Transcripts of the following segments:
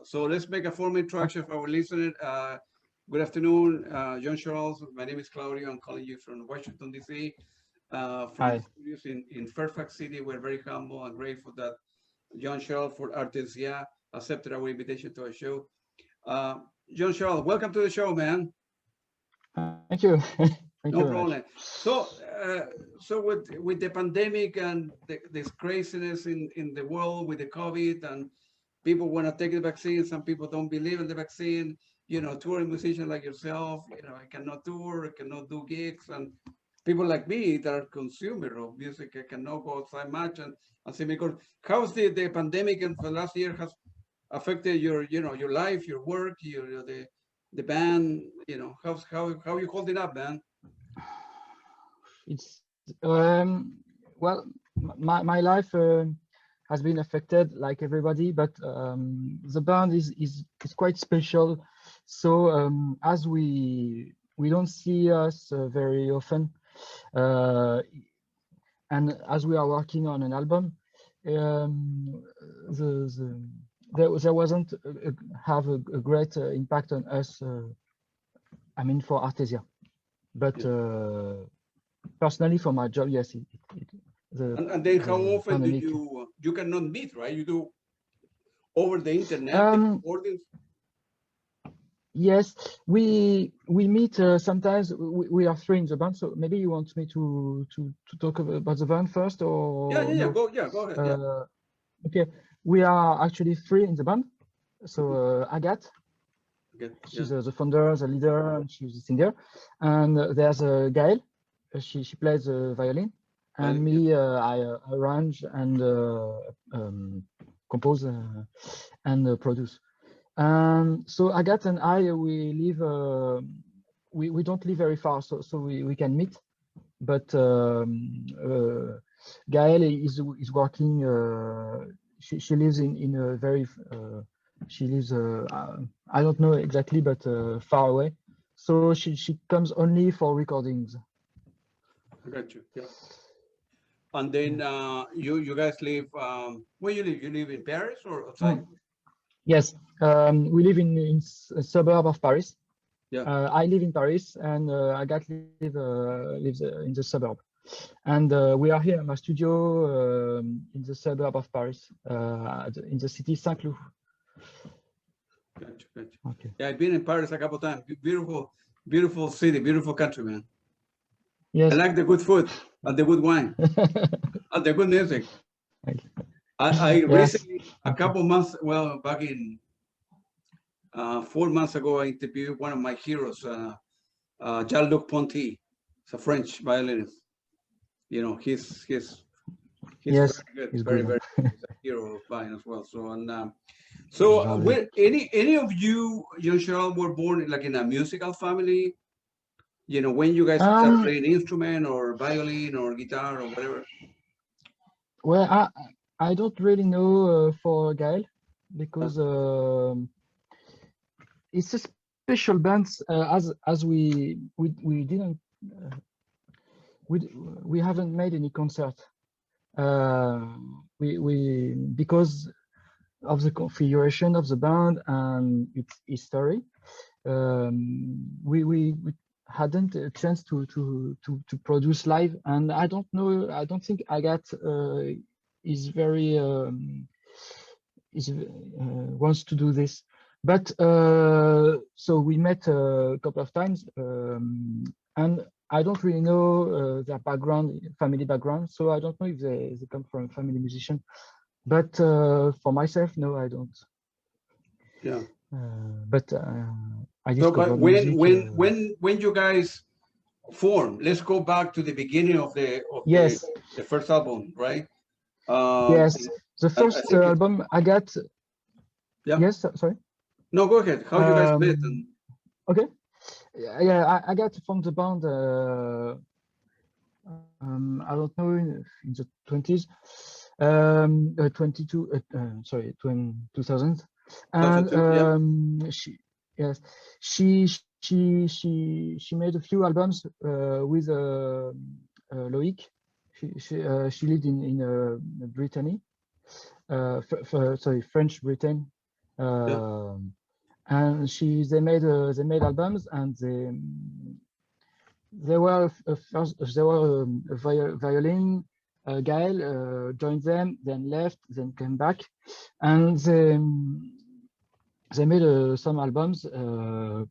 So let's make a formal introduction for our listener. Good afternoon, John Charles. My name is Claudio. I'm calling you from Washington, D.C., from the Hi. studios in Fairfax City. We're very humble and grateful that John Charles for Artesia accepted our invitation to our show. Uh, John Charles, welcome to the show, man. Thank you. Thank you No very much. problem. So, so with the pandemic and this craziness in the world with the COVID, and people want to take the vaccine, some people don't believe in the vaccine. You know, touring musicians like yourself, you know, I cannot tour, I cannot do gigs, and people like me that are consumer of music, I cannot go outside much and see because how's the pandemic and the last year has affected your, you know, your life, your work, your the band, you know, how you holding up, man? It's well, my life has been affected like everybody, but the band is quite special. So as we don't see us very often, uh, and as we are working on an album, the there wasn't have a great impact on us. I mean, for Artesia, but. Yeah. Personally, for my job, yes, And then how the often do pandemic. you cannot meet, right? You do over the internet, the Um, recordings. yes, we meet sometimes. We are three in the band, so maybe you want me to talk about the band first, or no? Yeah, go ahead, yeah. Uh, okay, we are actually three in the band. So Mhm. Agathe, Okay, yeah. she's the founder, the leader, and she's the singer. And there's Gaëlle, she plays violin, and Yeah. me, I arrange and compose and produce. So Agathe and I, we live, we don't live very far, so we can meet. But Gaëlle is working. She lives in a very. She lives. I don't know exactly, but far away. So she comes only for recordings. I got you. Yeah. And then Yes. you guys live where you live? You live in Paris or outside? Mm. Yes. We live in a suburb of Paris. Yeah. I live in Paris, and Agathe lives in the suburb. And we are here in my studio in the suburb of Paris, in the city Saint-Cloud. Gotcha, gotcha. Okay. Yeah, I've been in Paris a couple times. Beautiful, beautiful city, beautiful country, man. I Yes. like the good food and the good wine and the good music. Okay. I Yes. recently, a Okay. couple months, well, back in 4 months ago, I interviewed one of my heroes, Jean-Luc Ponty. He's a French violinist. You know, he's Yes. very good, It's very, good. very good. He's a hero of mine as well. So, and so, Jean-Luc. where any of you, Jean-Charles, were born like in a musical family? You know, when you guys start Um. playing instrument or violin or guitar or whatever. Well, I don't really know for Gael Uh, because it's a special band. As we didn't uh, we haven't made any concert. Uh, we because of the configuration of the band and its history. We hadn't a chance to produce live, and I don't know. I don't think Agathe is very is wants to do this. But so we met a couple of times, and I don't really know their background, family background. So I don't know if they come from a family musician. But for myself, no, I don't. yeah. But I So, but discovered music. when you guys form, let's go back to the beginning of Yes, the first album, right? yes. The I first think it. album I got. Yeah. Yes, sorry. No, go ahead. How you guys met Um, and okay. Yeah, I got from the band. I don't know in the 20s, 22. Sorry, 2000. And 2002? Yeah. yes, she made a few albums with Loïc. She lived in Brittany, sorry, French Britain. and they made albums, and they were a violin. Gaëlle joined them, then left, then came back, and they made some albums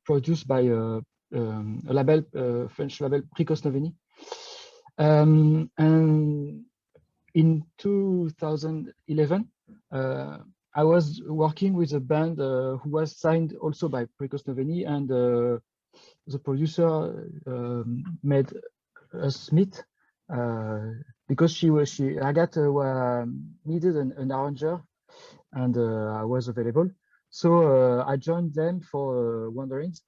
produced by a label, French label, Prikosnovenie. And in 2011, I was working with a band who was signed also by Prikosnovenie, and the producer made us meet because Agathe needed an arranger, and I was available. So I joined them for Wanderings,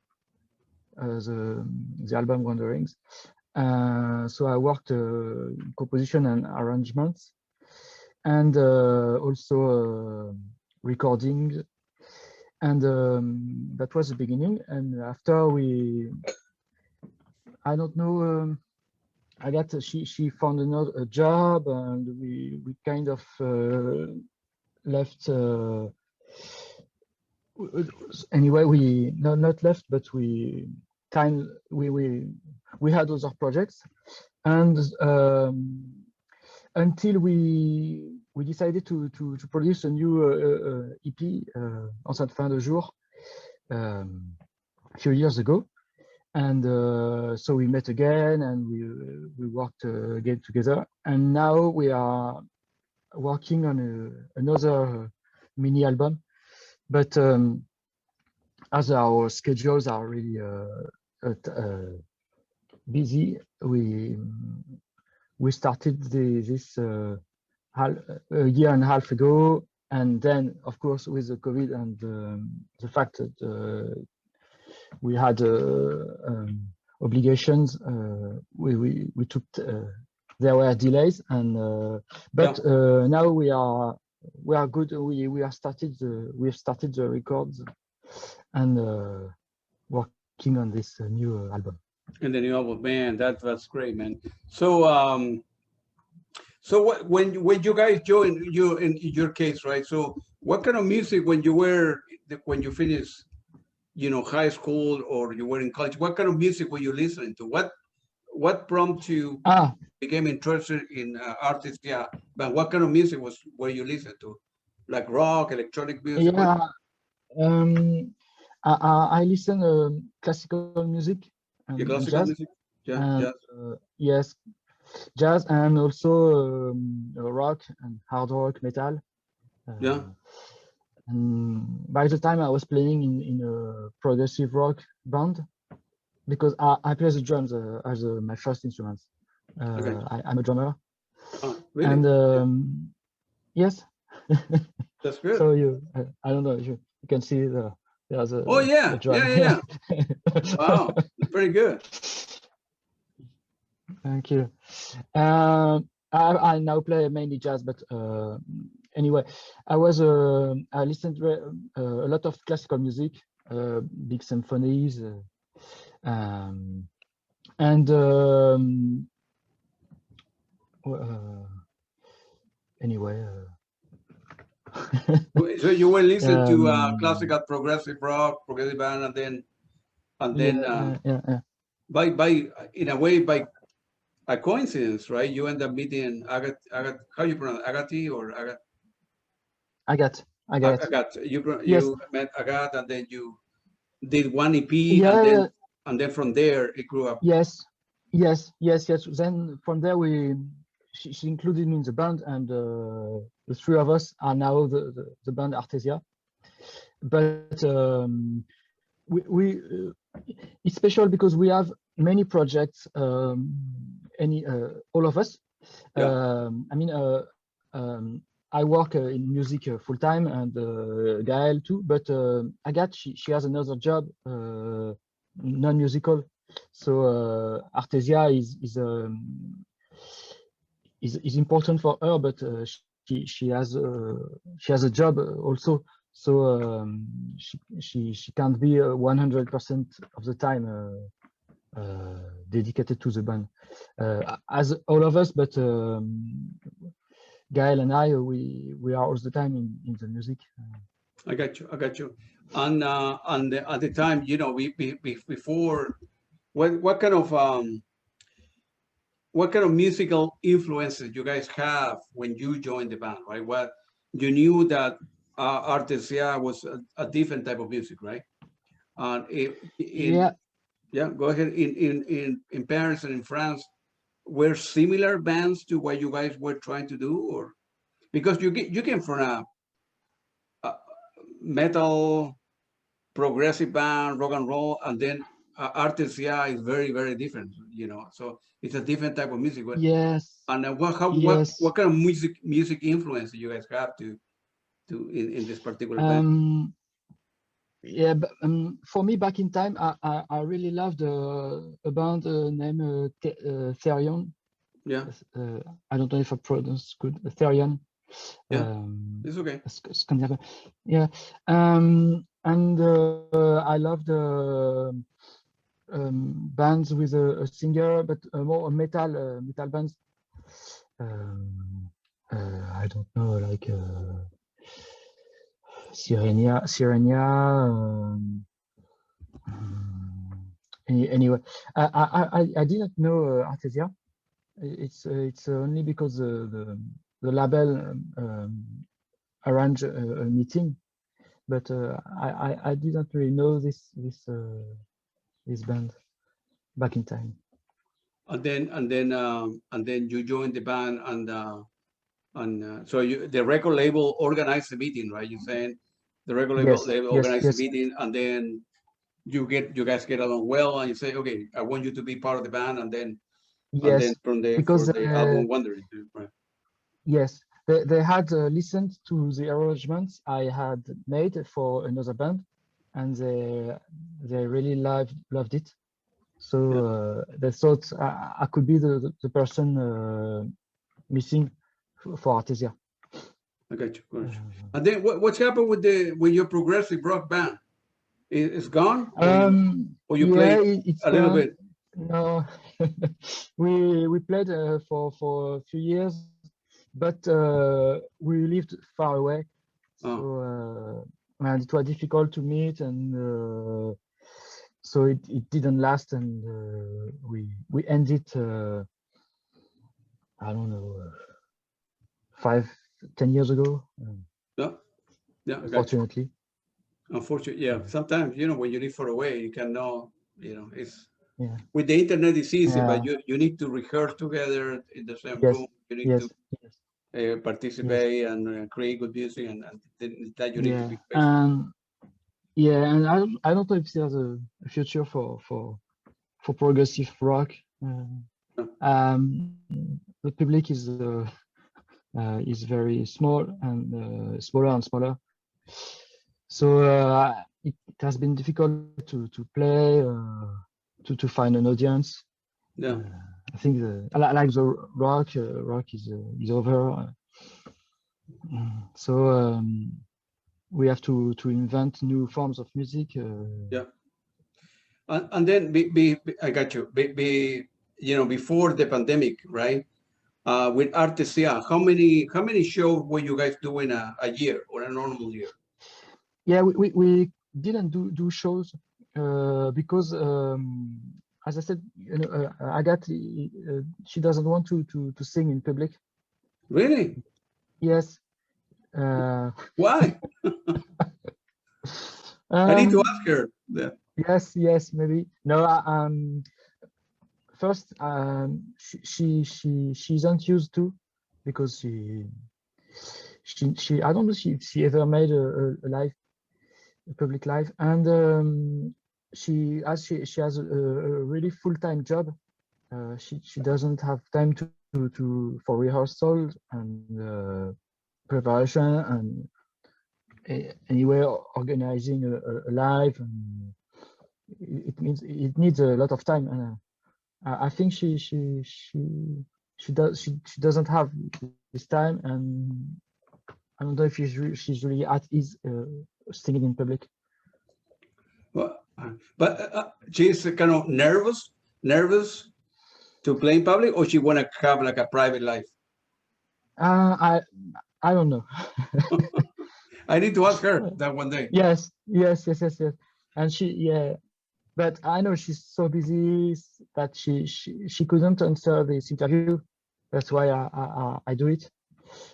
the album Wanderings. So I worked composition and arrangements, and also recording, and that was the beginning. And after I don't know, Agathe, she found a job, and we kind of left. Anyway, we not left, but we had other projects, and until we decided to produce a new EP, Enceinte fin de jour, a few years ago, and so we met again, and we worked again together, and now we are working on another mini album. But as our schedules are really busy, we started this a year and a half ago, and then of course with the COVID and the fact that we had obligations, we took there were delays, and but now we are good. We have started the records, and working on this new album. And the new album, man, that's great, man. So so when you guys joined, you in your case, right? So what kind of music when you finished, high school, or you were in college? What kind of music were you listening to? What prompted you became interested in Artesia? But what kind of music were you listening to? Like rock, electronic music? Yeah, I listen classical music and classical jazz. Music? And, Jazz. yes, jazz, and also rock and hard rock, metal. And by the time I was playing in a progressive rock band, because I play the drums as my first instrument. I'm a drummer. Oh, really? And yes. That's good. So I don't know if you can see there's a. Oh yeah, yeah. Wow, very good. Thank you. I now play mainly jazz, but anyway, I listened to a lot of classical music, big symphonies, and anyway. So you were listening to classical progressive rock, progressive band, and then by in a way by a coincidence, right? You end up meeting Agathe. How you pronounce Agathe or Agathe? Agathe. You met Agathe, and then you did one EP, and then from there it grew up. Yes. Then from there she included me in the band, and the three of us are now the band Artesia. But it's special because we have many projects. All of us. I mean, I work in music full time, and Gaëlle too. But Agathe, she has another job, non-musical. So Artesia is important for her, but she has a job also. So she can't be 100% of the time dedicated to the band, as all of us. But Gaëlle and I, we are all the time in the music. I got you. I got you. At the time, you know, we before, what kind of musical influences you guys have when you joined the band, right? What you knew that Artesia was a different type of music, right? And Yeah, yeah, go ahead. In Paris and in France, were similar bands to what you guys were trying to do, or because you came from a metal progressive band, rock and roll, and then Artesia is very different, you know. So it's a different type of music. yes, And yes. what kind of music influence do you guys have in this particular band? Um, yeah, but, for me, back in time, I really loved a band named Therion. Yeah, I don't know if I pronounced good. Therion. yeah, it's okay. Scandinavian. Yeah. And I love the bands with a singer, but more a metal bands. Um, I don't know, like Sirenia. Anyway, I didn't know Artesia. It's only because the label arranged a meeting, but I didn't really know this band back in time. And then you joined the band, and so the record label organized the meeting, right? You're saying the record label, Yes, label yes, organized the yes, meeting, and then you guys get along well, and you say, okay, I want you to be part of the band, and then yes, for because the album Wondering, right? yes, they had listened to the arrangements I had made for another band, and they really loved it. So Yeah, they thought I could be the person missing for Artesia. I got you, got you. Uh, And then what's happened with your progressive rock band? It's gone, or you yeah, played it's a little gone. bit? No, we played for a few years, but we lived far away, so Oh, and it was difficult to meet, and so it didn't last, and we ended. I don't know, 5, 10 years ago, yeah, yeah, I got you. unfortunately. Unfortunately, yeah. Sometimes, when you live far away, you can know, it's Yeah, with the internet it's easy, but yeah, you need to rehearse together in the same room. yes, You need to yes, yes, yes, participate and create good music, and that you need to yeah, be patient. and yeah, and I don't know if there's a future for progressive rock. Yeah, The public is very small and smaller and smaller. So it has been difficult to play, to find an audience. yeah. I think like the rock is over. So we have to invent new forms of music. Yeah. And then I got you. Before the pandemic, right? With Artesia, how many shows were you guys doing a year or a normal year? Yeah, we didn't do shows because as I said, Agathe, she doesn't want to sing in public. Really? Yes. Uh, Why? I need to ask um, her. Yeah. yes, maybe. No, first, she isn't used to, because she I don't know if she ever made a live, a public live, and she has a really full-time job. She doesn't have time to for rehearsals and preparation, and anyway organizing a live, and it needs a lot of time, and I think she doesn't have this time, and I don't know if she's really at ease singing in public. Well, but she's kind of nervous to play in public, or she wanna have like a private life. Uh, I I don't know. I need to ask her that one day. Yes. And but I know she's so busy that she couldn't answer this interview. That's why I do it.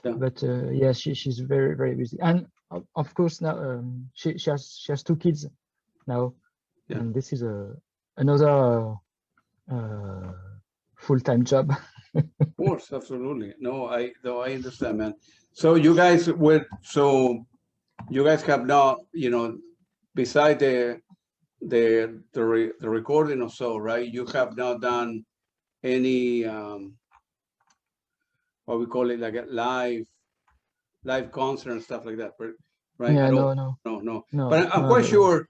Yeah. But yeah, she's very, very busy. And of course now she has 2 kids now, Yeah. and this is another full-time job. Of course, absolutely. No, I understand, man. So you guys have now, beside the recording or so, right? You have not done any what we call it, like a live concert and stuff like that, right? Yeah, No. no, But I'm quite sure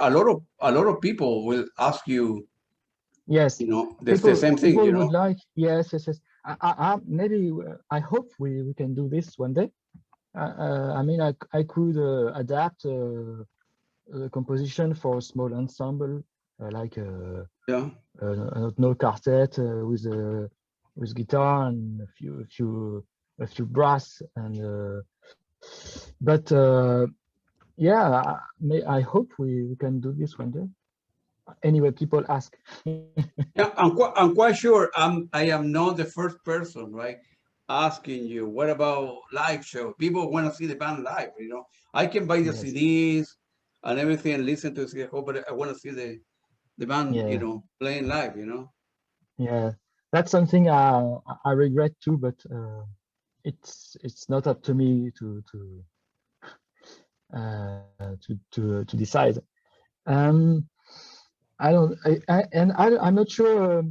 a lot of people will ask you, yes, the same thing, people would like, yes. Maybe I hope we can do this one day. I mean, I could adapt a composition for a small ensemble, like yeah. no quartet with guitar and a few brass and but yeah, I hope we can do this one day. Anyway, people ask. Yeah, I'm quite sure I am not the first person, right, asking you, what about live show? People want to see the band live, I can buy the Yes. CDs and everything and listen to it, but I want to see the band, Yeah. playing live, Yeah, that's something I regret too, but it's not up to me to decide. I'm not sure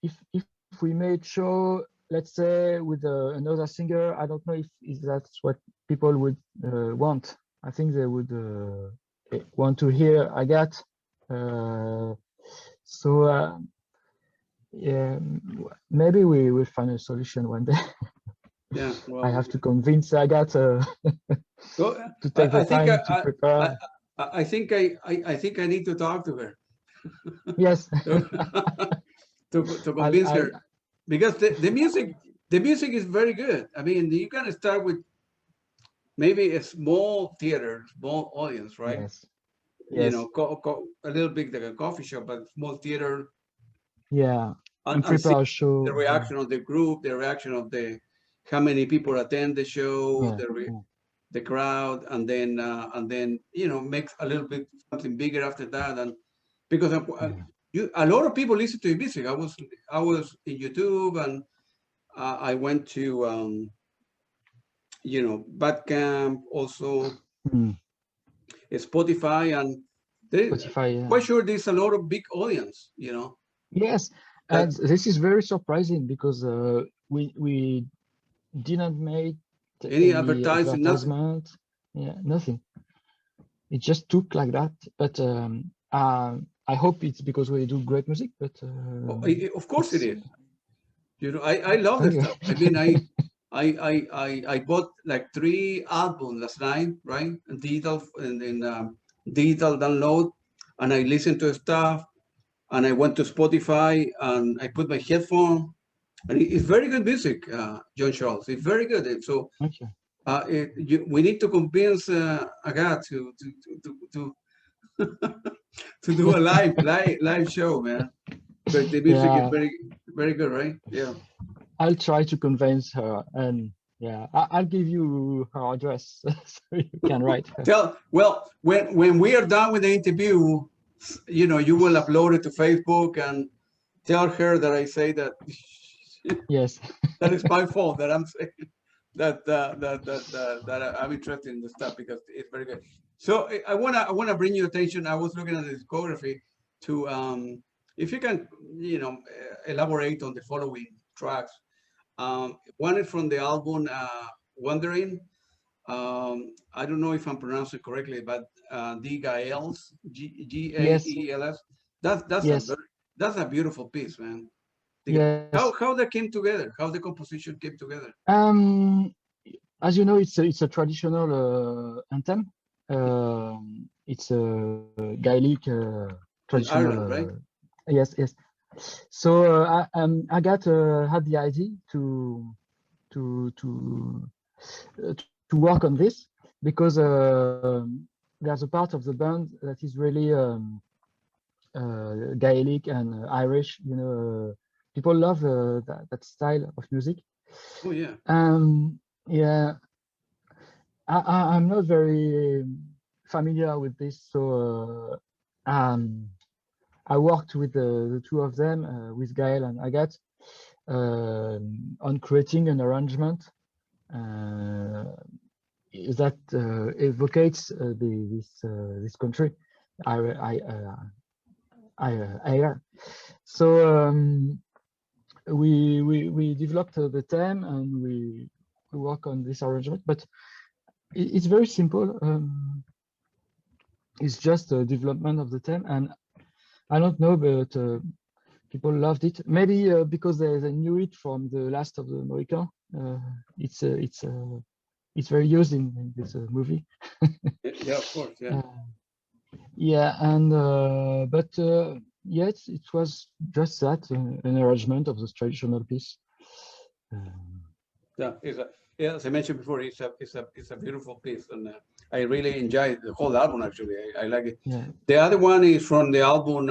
if we made show, let's say with another singer. I don't know if that's what people would want. I think they would want to hear Agathe. So yeah, maybe we will find a solution one day. Yeah, well, I have to convince Agathe to take the time to prepare. I think I need to talk to her. Yes. to convince her, because the music is very good. I mean, you can start with maybe a small theater, small audience, right? Yes. Yes. A little bit like a coffee shop, but small theater. Yeah. And see prepare a show. the reaction of the group, the reaction of how many people attend the show, the crowd, and then make a little bit something bigger after that. And because a lot of people listen to your music. I was in YouTube, and I went to Bandcamp, also Spotify, and quite sure there's a lot of big audience. Yes, and this is very surprising because we didn't make any advertisement. Yeah, nothing. It just took like that. But I hope it's because we do great music. But of course it is. I love this stuff. I mean, I bought like 3 albums last night, right? Digital digital download, and I listened to stuff, and I went to Spotify and I put my headphone, and it's very good music, John Charles. It's very good. So we need to convince Agathe to to do a live show, man. But the music is very, very good, right? Yeah. I'll try to convince her, and yeah, I'll give you her address so you can write her. Well, when we are done with the interview, you will upload it to Facebook and tell her that I say that. Yes. That is my fault that I'm saying that I'm interested in the stuff, because it's very good. So I wanna bring your attention. I was looking at the discography to if you can elaborate on the following tracks. One is from the album Wandering. I don't know if I'm pronouncing it correctly, but the Gaëlle, Gaels. That's a beautiful piece, man. Yes. How that came together? How the composition came together? As you know, it's a traditional anthem. It's a Gaelic traditional. Ireland, right? Yes. So Agathe had the idea to work on this, because there's a part of the band that is really Gaelic and Irish. You know, people love that style of music. Oh yeah. Yeah, I'm not very familiar with this, so I worked with the two of them, with Gaëlle and Agathe, on creating an arrangement that evocates this country, Air. So we developed the theme, and we work on this arrangement, but it's very simple. It's just a development of the theme, and I don't know, but people loved it. Maybe because they knew it from the last of the Mohican. It's very used in this movie. Yeah, of course. Yeah. Yeah, and but yeah, it was just that, an arrangement of the traditional piece. Yeah, yeah, as I mentioned before, it's a beautiful piece, and I really enjoy the whole album. Actually, I like it. Yeah. The other one is from the album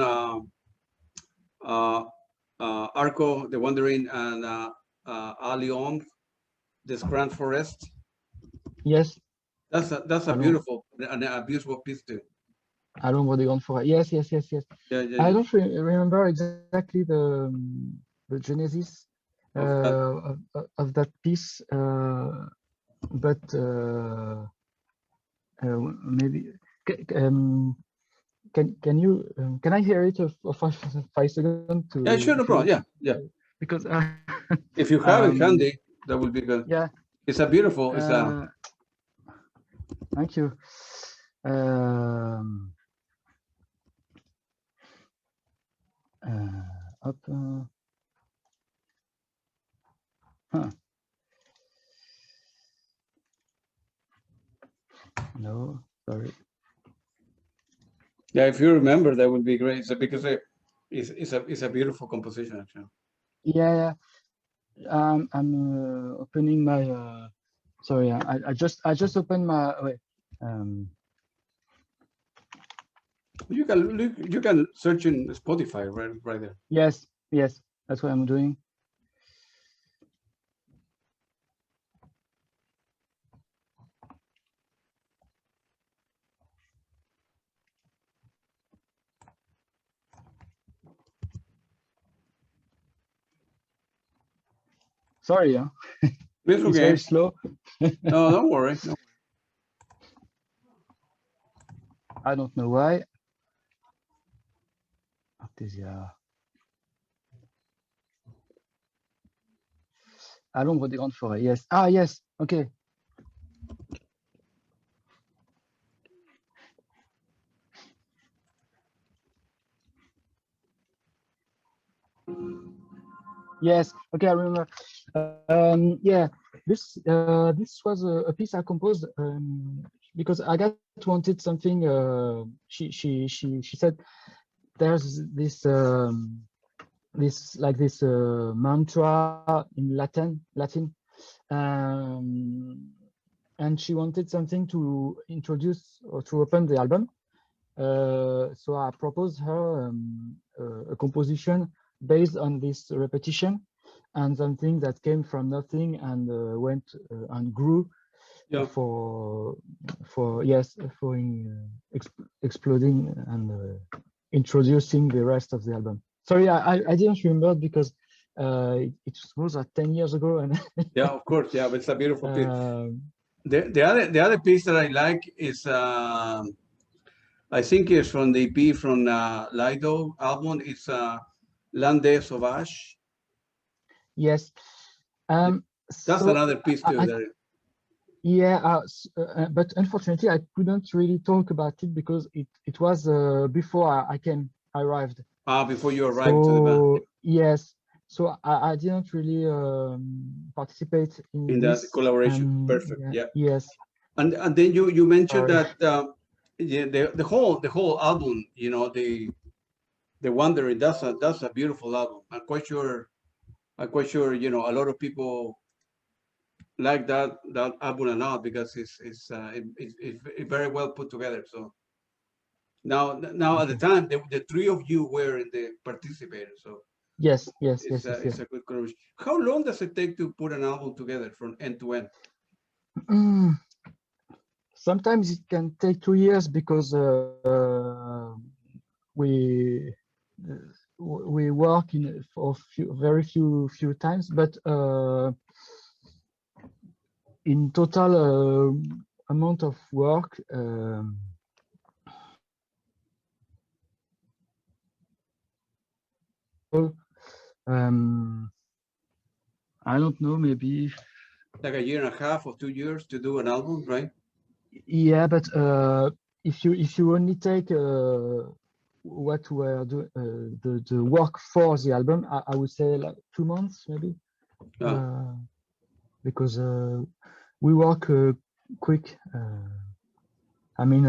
Arco, The Wandering, and Allium, This Grand Forest. Yes. That's a beautiful and a beautiful piece too. Allons des grandes forêts. Yes. Yeah, yeah, I don't remember exactly the genesis of that piece, but maybe can you can I hear it for 5 seconds? Yeah, sure, no problem. Yeah. Because if you have it handy, that would be good. Yeah, it's a beautiful. It's a. Thank you. Up. Huh. No, sorry. Yeah, if you remember, that would be great. So because it's a beautiful composition, actually. Yeah. I'm opening my. Sorry, I just opened my. Wait. You can search in Spotify right there. Yes, that's what I'm doing. Sorry, it's okay. It's very slow. No, don't worry. No. I don't know why. Artesia. À l'ombre des grandes forêts. Yes. Ah, yes. Okay. Yes. Okay, I remember. Yeah. This was a piece I composed because Agathe wanted something. She said there's this mantra in Latin, and she wanted something to introduce or to open the album. So I proposed her a composition based on this repetition, and something that came from nothing and went and grew. Yeah. For exploding and introducing the rest of the album. Sorry, I didn't remember because it was 10 years ago. And yeah, of course, yeah, but it's a beautiful piece. The other piece that I like is I think it's from the EP from Lido album. It's Lande Sauvage. Yes. That's another piece too. Yeah, but unfortunately, I couldn't really talk about it because it was before I arrived. Before you arrived to the band. Yes, so I didn't really participate in that collaboration. Perfect. Yeah. Yes. And then you mentioned that the whole album, you know, the Wandering. That's a beautiful album. I'm quite sure, you know, a lot of people like that album a lot because it's very well put together. So now at the Okay. time the three of you were in the participators. So Yes, yes, yes, yes, it's yes. a good collaboration. How long does it take to put an album together from end to end? Mm, sometimes it can take 2 years because we uh, we work in for very few times, but in total amount of work. Um, I don't know, maybe. Like a year and a half or 2 years to do an album, right? Yeah, but if you only take what were the work for the album, I would say like 2 months maybe, Yeah, because we work quick. I mean,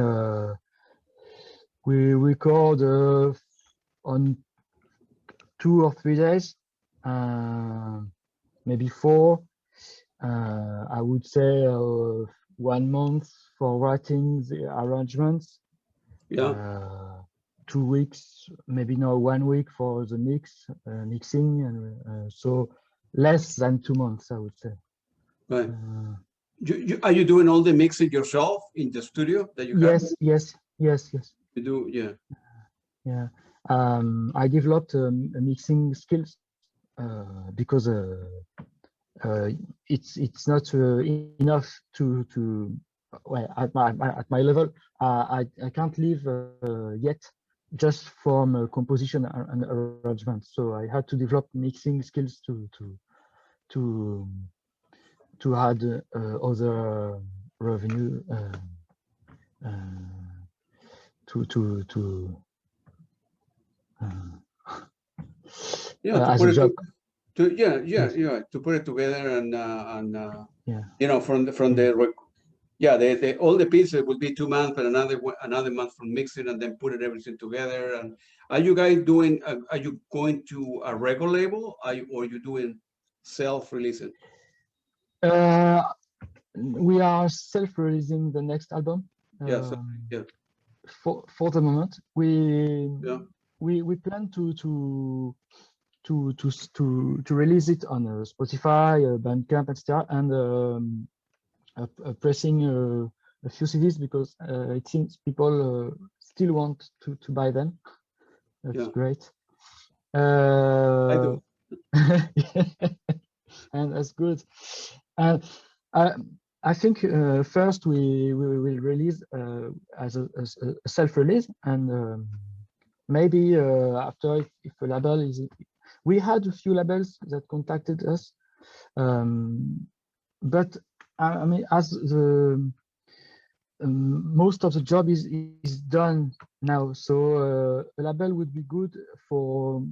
we record on 2 or 3 days, maybe four. I would say 1 month for writing the arrangements, yeah, 2 weeks, maybe no 1 week for the mixing, and so less than 2 months, I would say. right. Uh, Are you doing all the mixing yourself in the studio that you have? yes, yes, yes, yes, You do, yeah. yeah. I developed mixing skills because it's not enough to well at my level. I can't live yet just from composition and arrangement. So I had to develop mixing skills to add other revenue to Yeah, to as put a it job. Yes. to put it together and Yeah. from Yeah. yeah, all the pieces will be 2 months and another month from mixing and then putting everything together. And are you guys doing? Are you going to a record label? Or you doing self-releasing? Uh, we are self-releasing the next album. Yeah, so yeah, For the moment, yeah, we plan to release it on Spotify, Bandcamp, etc., and pressing a few CDs because it seems people still want to buy them. That's yeah. great. I Uh, do. and that's good. And I, I think first we will release as a self-release, and maybe after if a label is. We had a few labels that contacted us, but I mean, as the most of the job is done now, so a label would be good for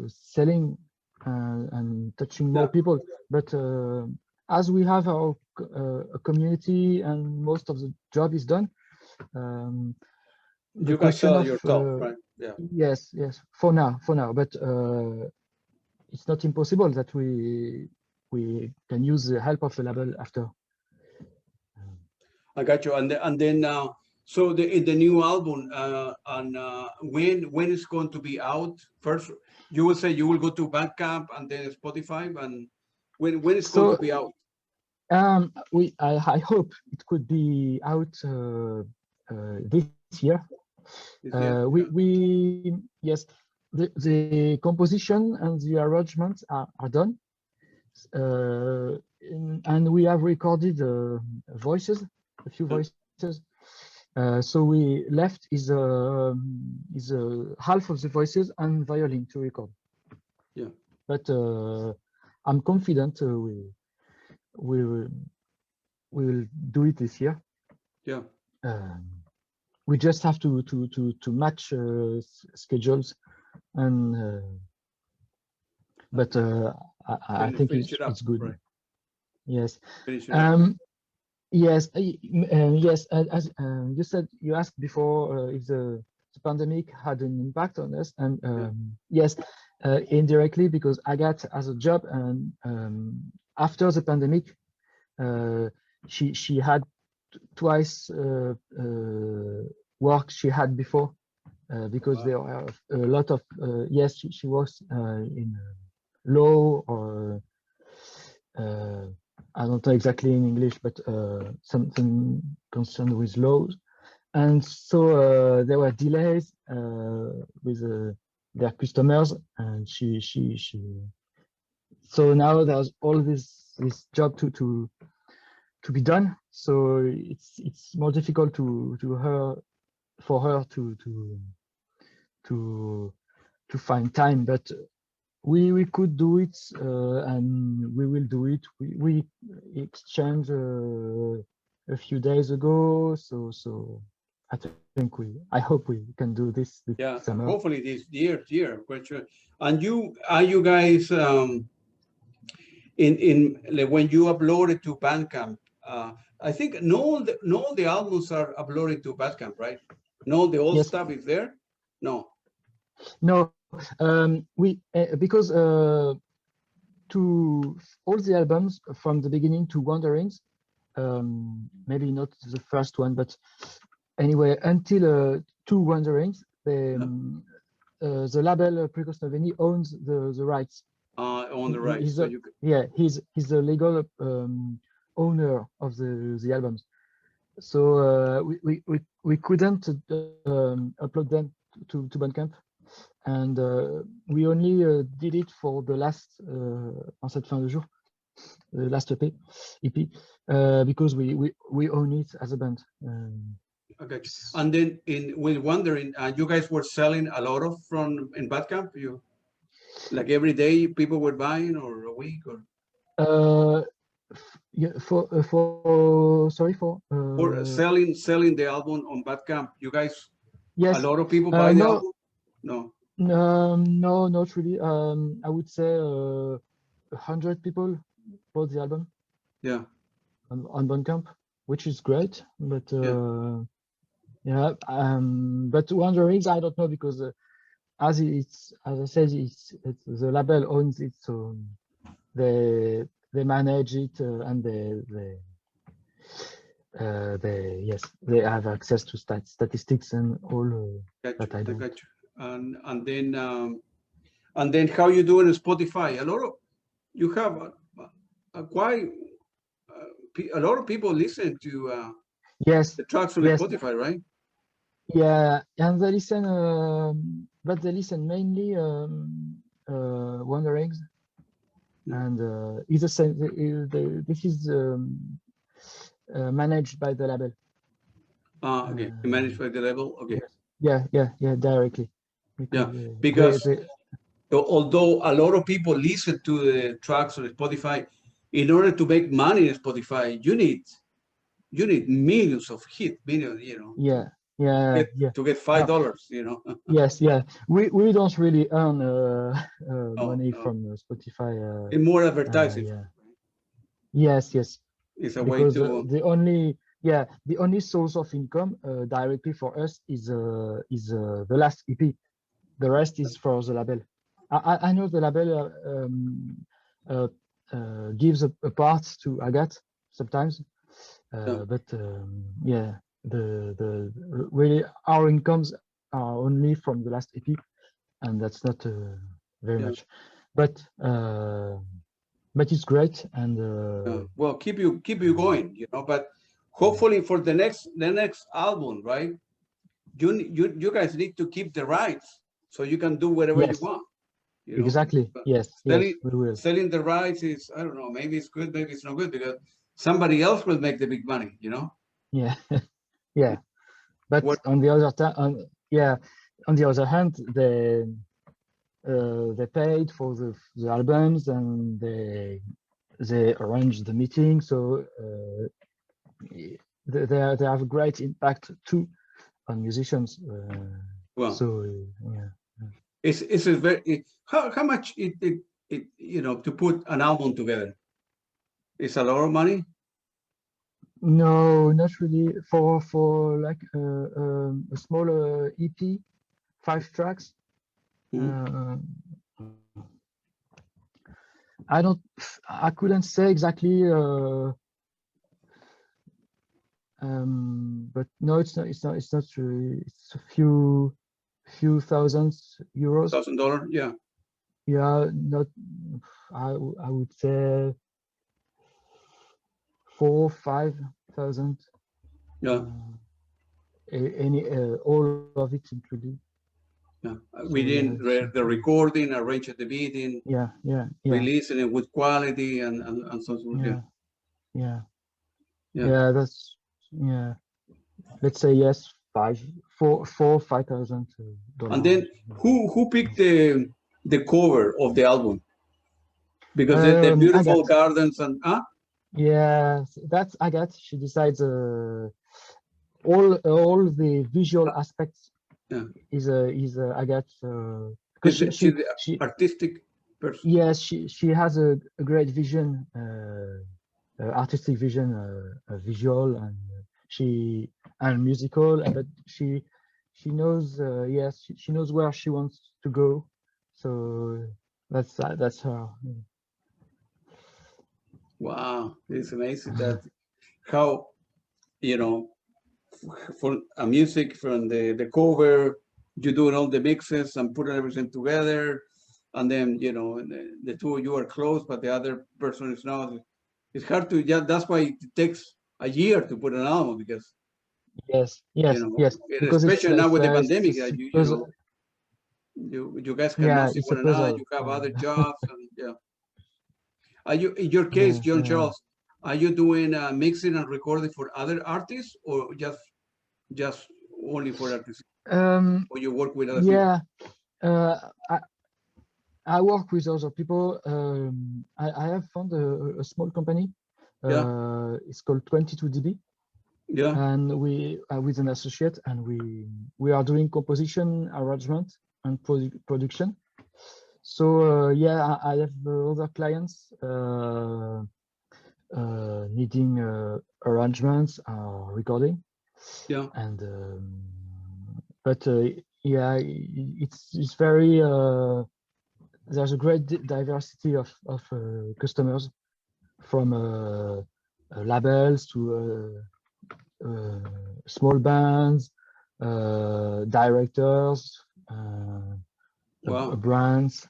selling and touching more Yeah, people. But as we have our a community and most of the job is done, the you can question sell of yourself, right? Yeah. yes, yes, for now, but it's not impossible that we can use the help of the label after. I got you. And then so in the new album, and when it's going to be out? First, you will say you will go to Bandcamp and then Spotify, and when it's going to So be out? I hope it could be out this year. This year? Yeah. Yes, the composition and the arrangements are done, and we have recorded voices, a few Yeah. voices. So we left is half of the voices and violin to record. Yeah. But I'm confident we will we will do it this year. Yeah. We just have to match schedules, and but I think Finish it up, it's good. right? Yes. Finish it up. Yes. Yes. As you said, you asked before if the pandemic had an impact on us, and Yeah. yes, indirectly because Agathe has a job and after the pandemic, she had twice work she had before, because there are a lot of yes, she works in law, or I don't know exactly in English, but something concerned with laws. And so there were delays with their customers, and she so now there's all this job to be done. So it's more difficult for her to find time, but we could do it, and we will do it. We exchanged a few days ago, so I hope we can do this summer. Hopefully this year. And are you guys in like, when you upload it to Bandcamp? I think no the albums are uploaded to Bandcamp, right? No, the old stuff is there. No, we because to all the albums from the beginning to Wanderings, maybe not the first one, but anyway, until to Wanderings, the label Prikosnovenie owns the rights. On the rights. So he's the legal owner of the albums. So we couldn't upload them to Bandcamp, and we only did it for the last En cette fin de jour, the last EP, because we own it as a band. Okay, and then with Wandering, you guys were selling a lot of in Bandcamp. You like every day people were buying, or a week, or yeah, for selling the album on Bandcamp. You guys, yes, a lot of people buy the album. No, not really. I would say 100 people bought the album. Yeah. On Bandcamp, which is great, but but Wanderings, I don't know, because as I said, it's the label owns it, so they manage it, and they have access to statistics and all that I don't. And then how you doing in Spotify? A lot of you have quite a lot of people listen to the tracks on Spotify, right? Yeah, and they listen, but they listen mainly Wanderings, and it's the same. This is managed by the label. Okay, managed by the label. Okay. Yeah, directly. Because although a lot of people listen to the tracks on Spotify, in order to make money in Spotify, you need millions of hits, millions, to get $5, Yes, we don't really earn money from Spotify. It's more advertising. Yes. It's a because way to the only source of income directly for us is the last EP. The rest is for the label. I know the label gives a part to Agathe sometimes, but the really our incomes are only from the last EP, and that's not very much, but it's great, and well, keep you going, but hopefully for the next album, right, you guys need to keep the rights so you can do whatever you want. Exactly. Yes, we will. Selling the rights is, I don't know, maybe it's good, maybe it's not good, because somebody else will make the big money, Yeah. But on the other hand, they paid for the albums, and they arranged the meeting, so they have a great impact too on musicians. It's a very how much it to put an album together? It's a lot of money. No, not really. For like a smaller EP, 5 tracks. I couldn't say exactly, but no, it's not. It's not true. It's a few thousand euros. $1,000, yeah. Yeah, not. I would say 4,000-5,000. Yeah. All of it included. Yeah. So, Within yeah, the recording, arrange the beating, yeah, releasing it with quality and so on. Yeah. Yeah. That's, yeah. Let's say yes, 5,000 And dollars. then who picked the cover of the album? Because the beautiful Agathe. gardens and Yeah, that's Agathe. She decides all the visual aspects. Yeah. Is Agathe, because she's the artistic person. Yes, she has a great vision, artistic vision, visual and musical, but she knows, yes, she knows where she wants to go, so that's her. Wow, it's amazing that how, you know, for a music from the cover, you doing all the mixes and putting everything together, and then the two of you are close, but the other person is not. It's hard to, yeah. That's why it takes a year to put an album, because Yes, because especially now with the pandemic, puzzle. you guys cannot Yeah, see it's one a another. puzzle. You have other jobs, and yeah. Are you, in your case, John Charles, are you doing mixing and recording for other artists, or just only for artists? Or you work with other people? I work with other people. I have found a small company. It's called 22dB. Yeah. And we with an associate, and we are doing composition, arrangement, and production. So yeah, I have other clients needing arrangements or recording. Yeah. And but yeah, it's very there's a great diversity of customers, from labels to small bands, directors, Wow. brands.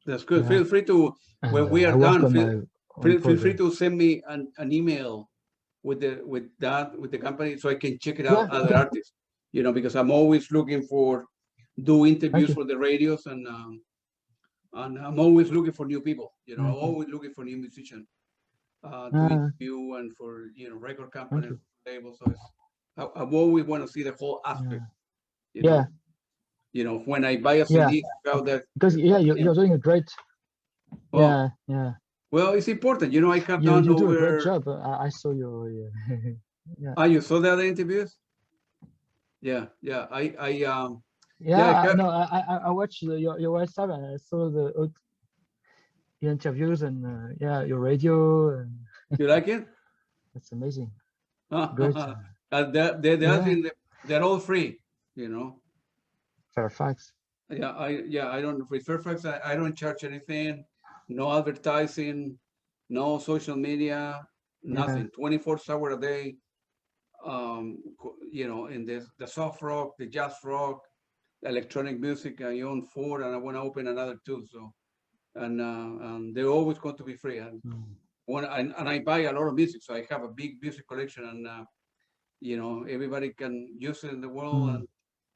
That's good. Feel free to, when we are done, feel free to send me an email with the company, so I can check it out, other artists. Because I'm always looking for do interviews for the radios, and I'm always looking for new people. I'm always looking for new musicians to interview, and for record companies, labels. So I've always want to see the whole aspect. When I buy a CD, because you're doing a great. Well, it's important. I have done you do over. A great job. I saw your. Ah, you saw the other interviews? Yeah. I watched your website, and I saw the interviews, and your radio. And you like it? That's amazing. Great. They're all free. Fairfax. I don't, with Fairfax, I don't charge anything. No advertising, no social media, nothing. 24 hours a day. In the soft rock, the jazz rock, the electronic music. I own 4, and I want to open another 2. So, and they're always going to be free. And and I buy a lot of music, so I have a big music collection, and everybody can use it in the world, and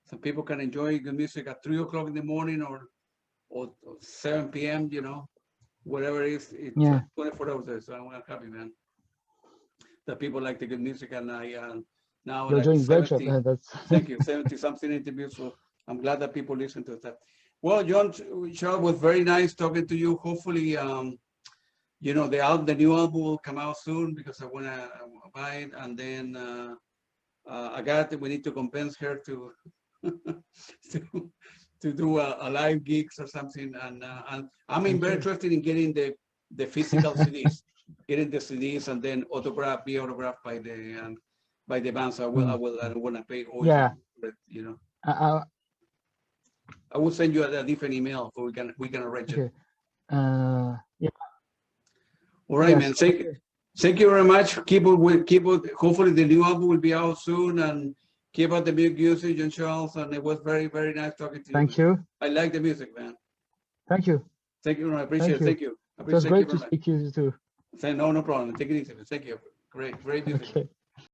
some people can enjoy good music at 3 o'clock in the morning, or 7 p.m. Whatever it is. It's 24 hours there, so I'm happy, man, that people like the good music. And I now, you're like, doing 70, great job. Thank you, 70 something interviews. So I'm glad that people listen to that. Well, John Charles, was very nice talking to you. Hopefully, the new album will come out soon, because I want to buy it. And then Agathe, we need to convince her to to do a live gigs or something. And I'm very interested in getting the physical CDs, getting the CDs, and then be autographed by the band. So I don't want to pay always, I will send you a different email, so we can arrange it. Yeah. All right, Yes, man. okay. Thank you very much. Keep it. Hopefully, the new album will be out soon, and keep up the music and Charles. And it was very, very nice talking to you. Thank you. I like the music, man. Thank you. Thank you. I appreciate it. Thank you. It was great to speak to you too. Say no problem. Take it easy. Thank you. Great music. Okay.